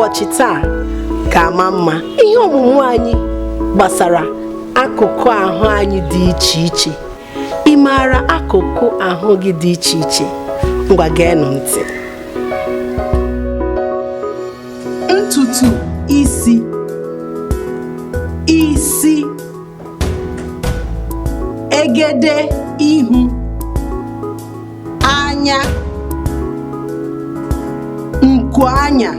ụbọchị taa ga-ama mma. Ihe ọmụmụ anyị gbasara akụkụ ahụ anyị dị iche iche. Ị maara akụkụ ahụ gị dị iche iche? Ngwa geenụ ntị. Ntutu isi, isi, egede ihu, anya, nku anya,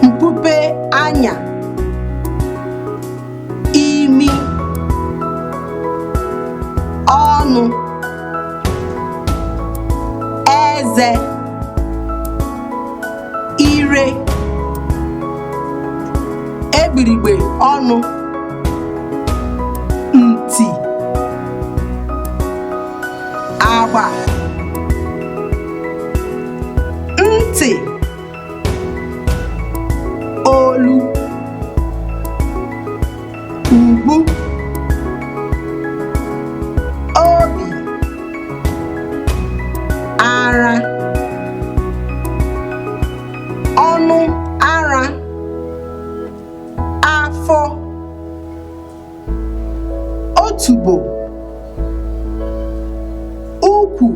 mpupe anya, imi, ọnụ, eze, ire, ebirigbe ọnụ, ntị, agba, ntị, olu, ugbu, obi, ara, ọnụ ara, afọ, otubo, ukwu,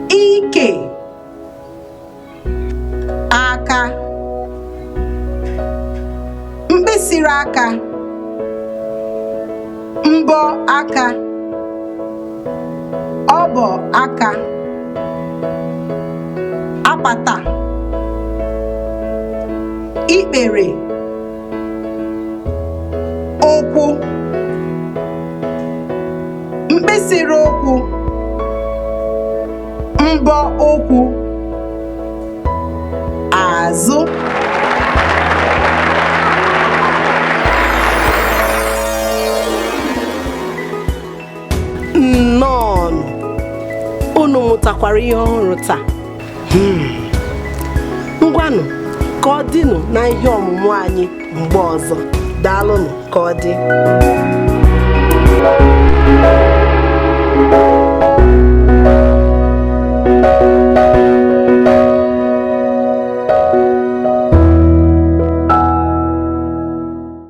ike, aka, mkpịsịrị aka, mbọ aka, ọbọ aka, apata, ikpere, ụkwụ, mkpịsịrị ụkwụ, mbọ ụkwụ, azụ. Nnọọ, unu mụtakwara ihe ọhụrụ taa. Ngwanụ ka ọ dịnụ na ihe ọmụmụ anyị mgbe ọzọ. Daalụnụ, ka ọ dị.